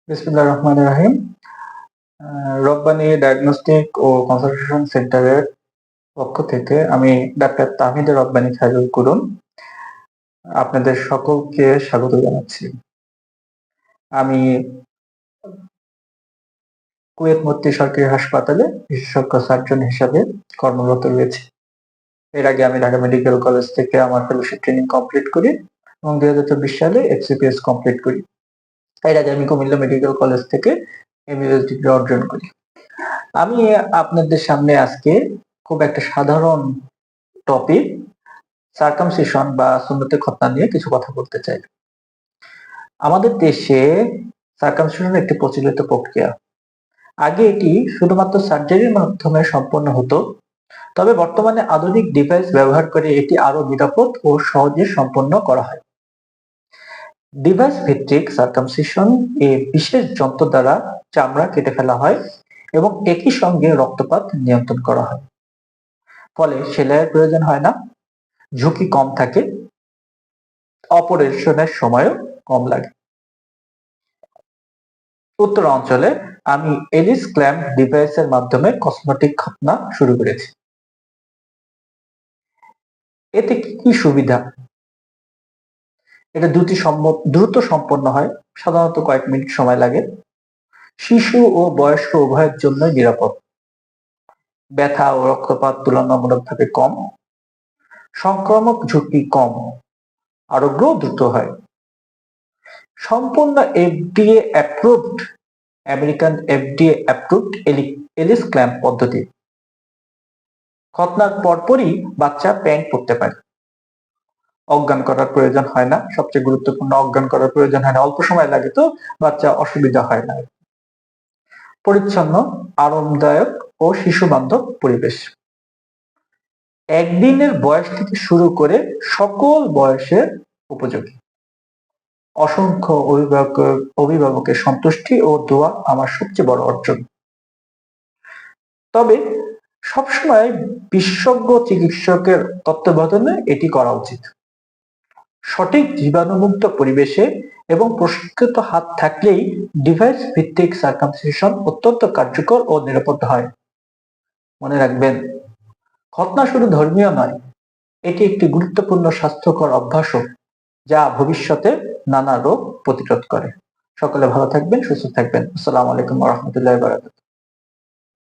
বিসমিল্লাহির রহমানির রহিম। রব্বানী ডায়াগনস্টিক ও কনসালটেশন সেন্টারের পক্ষ থেকে আমি ডাক্তার তাহিদুর রব্বানী খায়রুল কুরুন আপনাদের সকলকে স্বাগত জানাচ্ছি। আমি কুয়েত মতি সরকারি হাসপাতালে বিশেষজ্ঞ সার্জন হিসাবে কর্মরত রয়েছি। এর আগে আমি ঢাকা মেডিকেল কলেজ থেকে আমার ফেলোশিপ ট্রেনিং কমপ্লিট করি এবং 2024 সালে এফসিপিএস কমপ্লিট করি। এর আগে আমি কুমিল্লা মেডিকেল কলেজ থেকে এমবিবিএস ডিগ্রি অর্জন করি। আমি আপনাদের সামনে আজকে খুব একটা সাধারণ টপিক সার্কামসিশন বা সুন্নতে খতনা নিয়ে কিছু কথা বলতে চাই। আমাদের দেশে সার্কামসিশন একটি প্রচলিত প্রক্রিয়া। আগে এটি শুধুমাত্র সার্জারির মাধ্যমে সম্পন্ন হতো, তবে বর্তমানে আধুনিক ডিভাইস ব্যবহার করে এটি আরো নিরাপদ ও সহজে সম্পন্ন করা হয়। ডিভাইস ভিত্তিক সার্কামসিশন এ বিশেষ যন্ত্র দ্বারা চামড়া কেটে ফেলা হয় এবং একই সঙ্গে রক্তপাত নিয়ন্ত্রণ করা হয়। ফলে সেলাইয়ের প্রয়োজন হয় না, ঝুঁকি কম থাকে, অপারেশনের সময়ও কম লাগে। উত্তর অঞ্চলে আমি এলিস ক্ল্যাম্প ডিভাইসের মাধ্যমে কসমেটিক খতনা শুরু করেছি। এতে কি কি সুবিধা? এটা দ্রুত সম্পন্ন হয়, সাধারণত কয়েক মিনিট সময় লাগে। শিশু ও বয়স্ক উভয়ের জন্য নিরাপদ। ব্যথা ও রক্তপাত তুলনামূলকভাবে কম। সংক্রামক ঝুঁকি কম, আরোগ্য দ্রুত হয়। সম্পূর্ণ FDA approved, American FDA approved Alis clamp পদ্ধতি। খতনার পরপরই বাচ্চা প্যান্ট পরতে পারে, অজ্ঞান করার প্রয়োজন হয় না। সবচেয়ে গুরুত্বপূর্ণ, অজ্ঞান করার প্রয়োজন হয় না, অল্প সময় লাগে তো বাচ্চা অসুবিধা হয় না। পরিচ্ছন্ন, আরামদায়ক ও শিশু বান্ধব পরিবেশ। একদিনের বয়স থেকে শুরু করে সকল বয়সের উপযোগী। অসংখ্য অভিভাবকের সন্তুষ্টি ও দোয়া আমার সবচেয়ে বড় অর্জন। তবে সবসময় বিশেষজ্ঞ চিকিৎসকের তত্ত্বাবধানে এটি করা উচিত। সঠিক জীবাণুমুক্ত পরিবেশে এবং প্রশিক্ষিত হাত থাকলেই ডিভাইস ভিত্তিক সার্কামসিশন অত্যন্ত কার্যকর ও নিরাপদ হয়। মনে রাখবেন, খতনা শুধু ধর্মীয় নয়, এটি একটি গুরুত্বপূর্ণ স্বাস্থ্যকর অভ্যাসও, যা ভবিষ্যতে নানা রোগ প্রতিরোধ করে। সকলে ভালো থাকবেন, সুস্থ থাকবেন। আসসালামু আলাইকুম ওয়া রাহমাতুল্লাহি ওয়া বারাকাতুহু।